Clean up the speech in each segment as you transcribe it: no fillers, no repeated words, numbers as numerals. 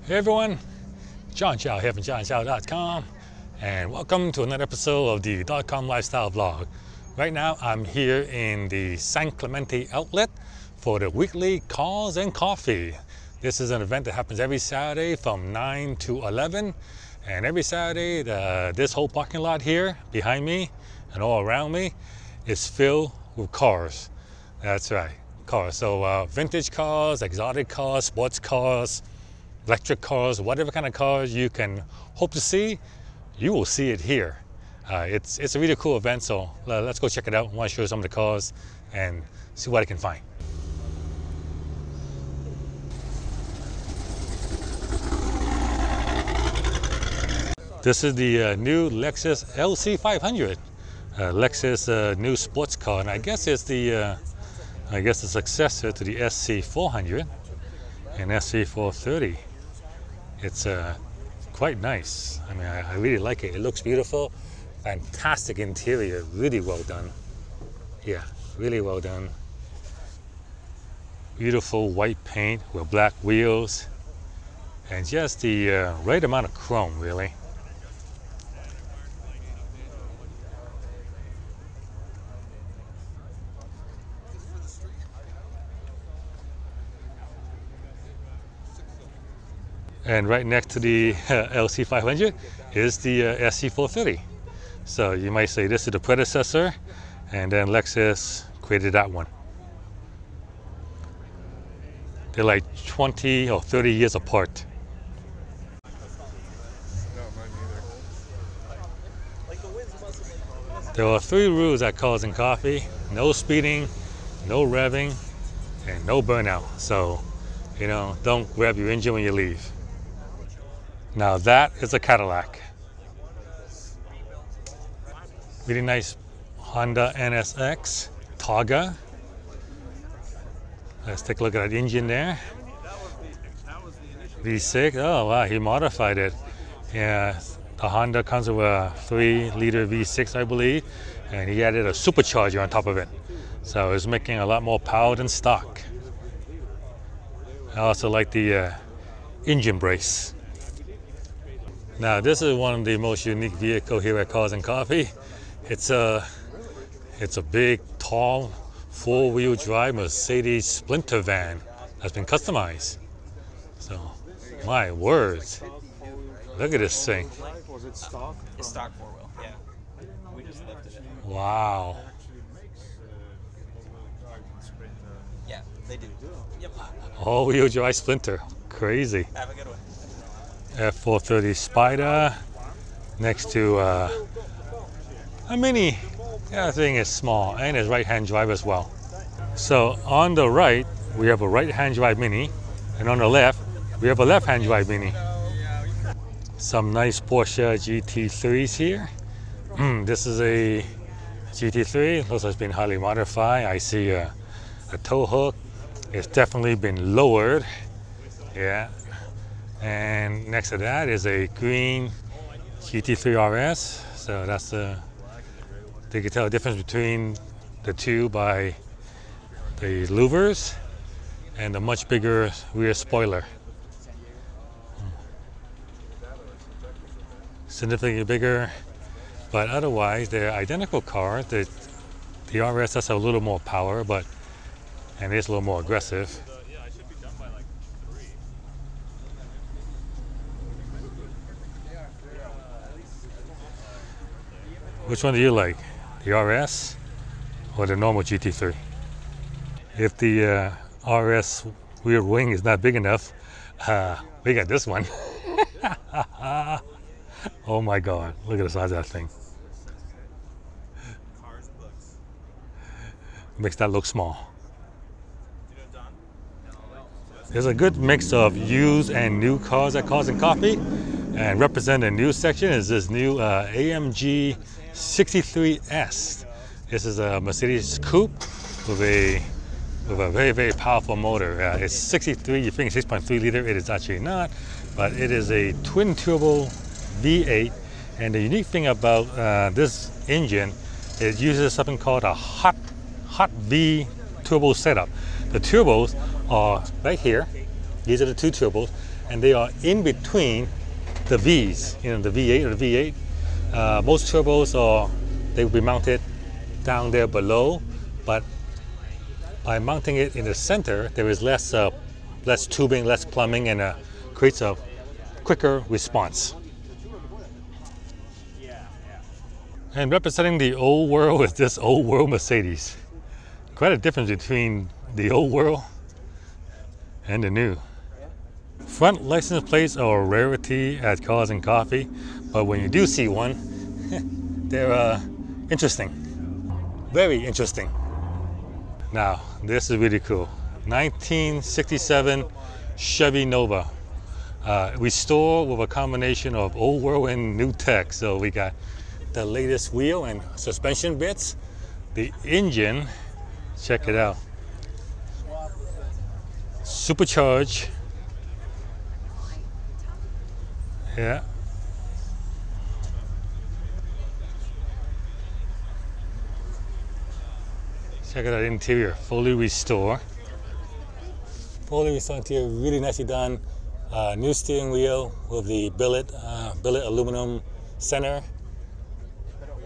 Hey everyone, John Chow here from johnchow.com, and welcome to another episode of the .com Lifestyle Vlog. Right now I'm here in the San Clemente outlet for the weekly Cars and Coffee. This is an event that happens every Saturday from 9 to 11, and every Saturday this whole parking lot here behind me and all around me is filled with cars. That's right, cars. So vintage cars, exotic cars, sports cars, electric cars, whatever kind of cars you can hope to see, you will see it here. It's a really cool event, so let's go check it out. I want to show you some of the cars and see what I can find. This is the new Lexus LC500, Lexus new sports car, and I guess it's the successor to the SC400 and SC430. It's quite nice. I mean, I really like it. It looks beautiful. Fantastic interior. Really well done. Yeah, really well done. Beautiful white paint with black wheels. And just the right amount of chrome, really. And right next to the LC500 is the SC430. So you might say this is the predecessor, and then Lexus created that one. They're like 20 or 30 years apart. There are 3 rules at Cars and Coffee: no speeding, no revving, and no burnout. So, you know, don't rev your engine when you leave. Now that is a Cadillac. Really nice Honda NSX Targa. Let's take a look at that engine there. V6, oh wow, he modified it. Yeah, the Honda comes with a 3-liter V6, I believe, and he added a supercharger on top of it. So it's making a lot more power than stock. I also like the engine brace. Now this is one of the most unique vehicles here at Cars and Coffee. It's a big, tall, 4-wheel drive Mercedes Sprinter van that's been customized. So, my words, look at this thing. Was it stock? It's stock 4-wheel, yeah. We just lifted it. Wow. Yeah, they do. Yep. All-wheel drive Sprinter, crazy. Have a good one. F430 Spider next to a Mini. Yeah, thing is small, and it's right-hand drive as well. So on the right we have a right-hand drive Mini, and on the left we have a left-hand drive Mini. Some nice Porsche GT3s here. This is a GT3. Looks like it's been highly modified. I see a tow hook. It's definitely been lowered. Yeah. And next to that is a green GT3 RS. So that's you can tell the difference between the two by the louvers and the much bigger rear spoiler. Significantly bigger, but otherwise they're identical cars. The RS has a little more power, and it's a little more aggressive. Which one do you like, the RS or the normal GT3? If the RS rear wing is not big enough, we got this one. Oh my God, look at the size of that thing. Makes that look small. There's a good mix of used and new cars at Cars and Coffee, and representing the new section is this new AMG 63S. This is a Mercedes coupe with a very, very powerful motor. It's 63, you think 6.3 liter, it is actually not, but it is a twin turbo V8, and the unique thing about this engine, it uses something called a hot V turbo setup. The turbos are right here. These are the 2 turbos, and they are in between the V's, you know, the V8 or the V8. Most turbos they will be mounted down there below, but by mounting it in the center, there is less tubing, less plumbing, and creates a quicker response. And representing the old world is this old world Mercedes. Quite a difference between the old world and the new. Front license plates are a rarity at Cars and Coffee, but when you do see one, they're interesting. Very interesting. Now, this is really cool. 1967 Chevy Nova. Restored with a combination of old world and new tech. So we got the latest wheel and suspension bits. The engine, check it out. Supercharged. Yeah. Check out the interior, fully restored. Fully restored interior, really nicely done. New steering wheel with the billet aluminum center.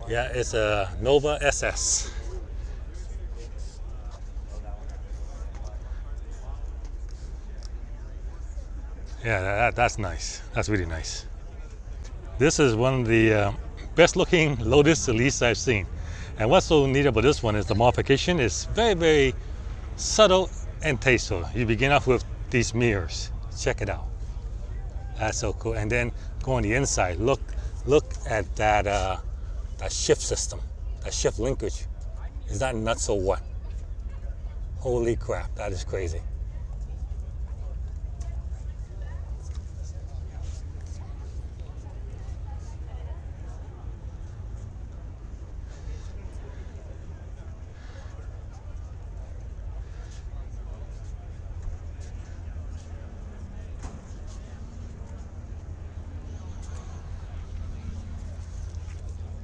Yeah, it's a Nova SS. Yeah, that's nice. That's really nice. This is one of the best looking Lotus Elise I've seen. And what's so neat about this one is the modification is very, very subtle and tasteful. You begin off with these mirrors. Check it out. That's so cool. And then go on the inside. Look at that shift system, that shift linkage. Is that nuts or what? Holy crap, that is crazy.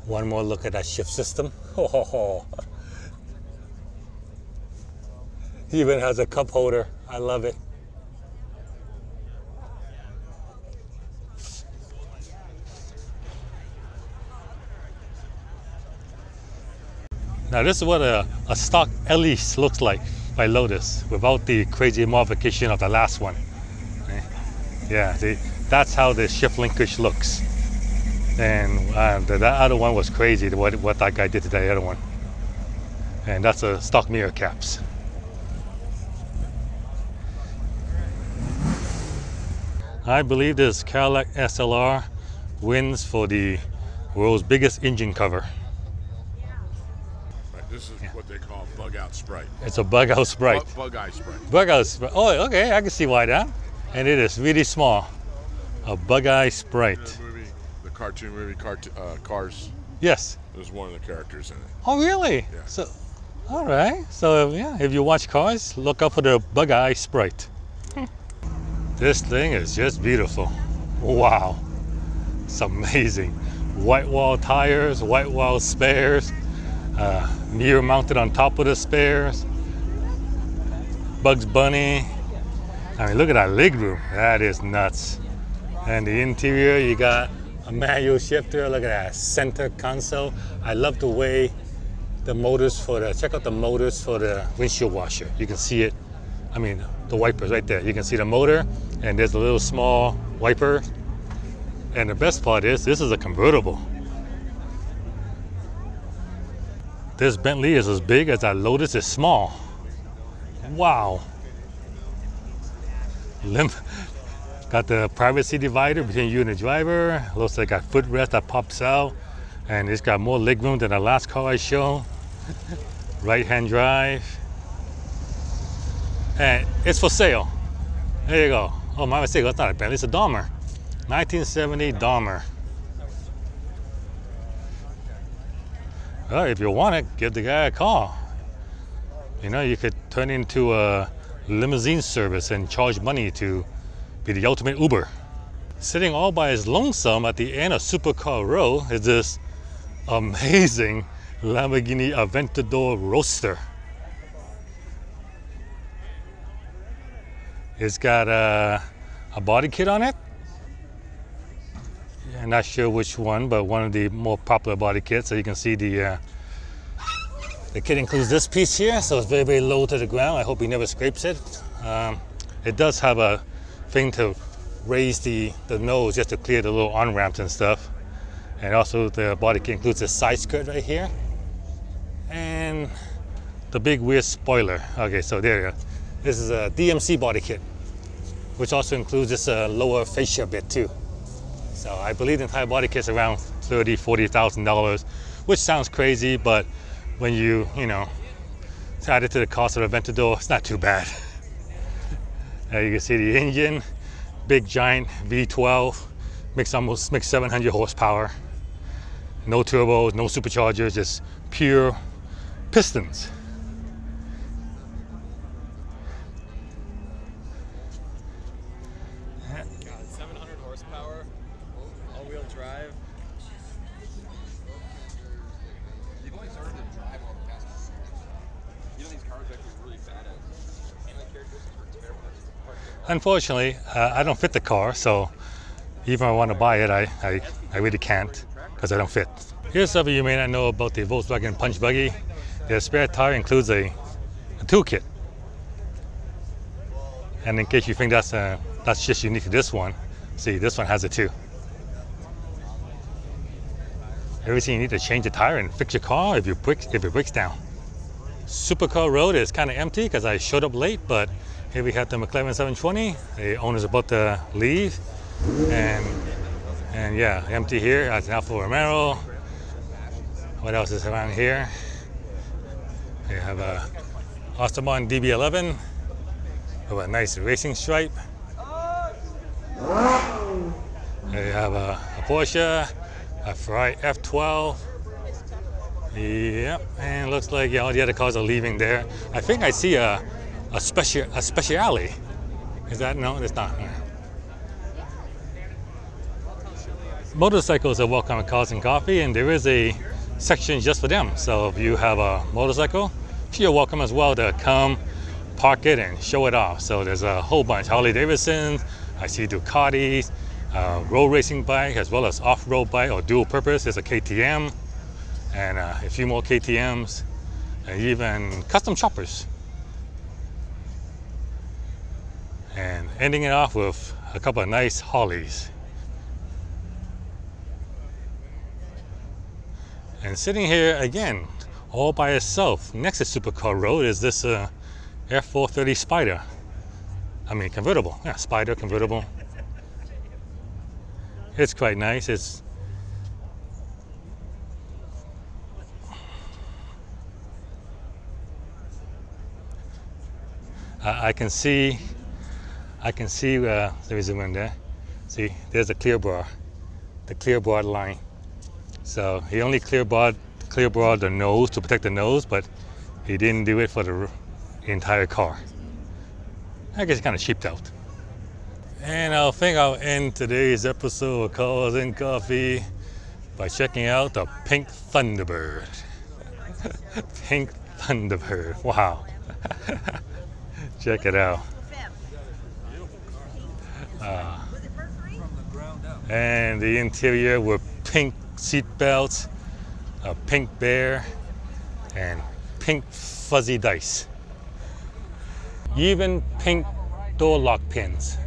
One more look at that shift system. Oh, even has a cup holder. I love it. Now this is what a stock Elise looks like by Lotus without the crazy modification of the last one. Yeah, see, that's how the shift linkage looks. And that other one was crazy, what that guy did to that other one. And that's a stock mirror caps. I believe this Cadillac SLR wins for the world's biggest engine cover. Right, this is what they call bug out Sprite. It's a bug out Sprite. Bug eye Sprite. Bug out Sprite. Oh, okay, I can see why that. And it is really small. A bug eye Sprite. The cartoon movie Cars. Yes. There's one of the characters in it. Oh, really? Yeah. So, all right. So, yeah, if you watch Cars, look up for the bug eye Sprite. This thing is just beautiful. Wow. It's amazing. White wall tires, white wall spares, mirror mounted on top of the spares. Bugs Bunny. I mean, look at that leg room. That is nuts. And the interior, you got a manual shifter. Look at that center console. I love the way the motors check out the motors for the windshield washer. You can see it. I mean, the wipers right there. You can see the motor, and there's a little small wiper. And the best part is, this is a convertible. This Bentley is as big as that Lotus is small. Wow. Got the privacy divider between you and the driver. Looks like a footrest that pops out. And it's got more legroom than the last car I showed. Right-hand drive. And it's for sale. There you go. Oh, my mistake, that's not a Bentley, it's a Dahmer. 1970 Dahmer. Well, if you want it, give the guy a call. You know, you could turn into a limousine service and charge money to be the ultimate Uber. Sitting all by his lonesome at the end of Supercar Row is this amazing Lamborghini Aventador Roadster. It's got a a body kit on it. I'm not sure which one, but one of the more popular body kits. So you can see the kit includes this piece here, so it's very, very low to the ground. I hope he never scrapes it. It does have a thing to raise the nose just to clear the little on-ramps and stuff. And also the body kit includes a side skirt right here. And the big weird spoiler. Okay, so there you go. This is a DMC body kit, which also includes this lower fascia bit too. So I believe the entire body kit's around $30,000-$40,000, which sounds crazy, but when you add it to the cost of the Aventador, it's not too bad. You can see the engine, big giant V12, makes 700 horsepower. No turbos, no superchargers, just pure pistons. God, 700 horsepower, all-wheel drive. You've only started to drive all the past. You know these cars are actually really bad at handling characteristics are terrible. Unfortunately, I don't fit the car, so even if I want to buy it, I really can't because I don't fit. Here's something you may not know about the Volkswagen Punch Buggy. The spare tire includes a toolkit. And in case you think that's just unique to this one, see, this one has it too. Everything you need to change the tire and fix your car if it breaks down. Supercar Road is kind of empty because I showed up late, but here we have the McLaren 720. The owner's about to leave, and yeah, empty here. That's an Alfa Romero. What else is around here? We have a Osterman DB11 with a nice racing stripe. We have a Porsche, a Ferrari F12. Yep, and looks like all the other cars are leaving there. I think I see a Speciale. Is that? No, it's not. Motorcycles are welcome at Cars and Coffee, and there is a section just for them. So if you have a motorcycle, you're welcome as well to come, park it, and show it off. So there's a whole bunch. Harley Davidsons, I see Ducatis, road racing bike, as well as off-road bike or dual purpose. There's a KTM, and a few more KTMs, and even custom choppers. And ending it off with a couple of nice Harleys. And sitting here again, all by itself, next to Supercar Road, is this F430 Spider. I mean, convertible. Yeah, Spider convertible. It's quite nice. It's I can see. Let me zoom in there. See, there's a clear bar, the clear bar line. So he only clear barred the nose to protect the nose, but he didn't do it for the entire car. I guess it's kind of cheaped out. And I think I'll end today's episode of Cars and Coffee by checking out the Pink Thunderbird. Pink Thunderbird, wow. Check it out. And the interior with pink seat belts, a pink bear, and pink fuzzy dice. Even pink door lock pins.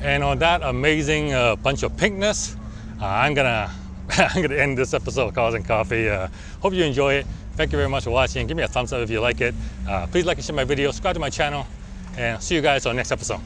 And on that amazing bunch of pinkness, I'm gonna end this episode of Cars and Coffee. Hope you enjoy it. Thank you very much for watching. Give me a thumbs up if you like it. Please like and share my video, subscribe to my channel, and see you guys on the next episode.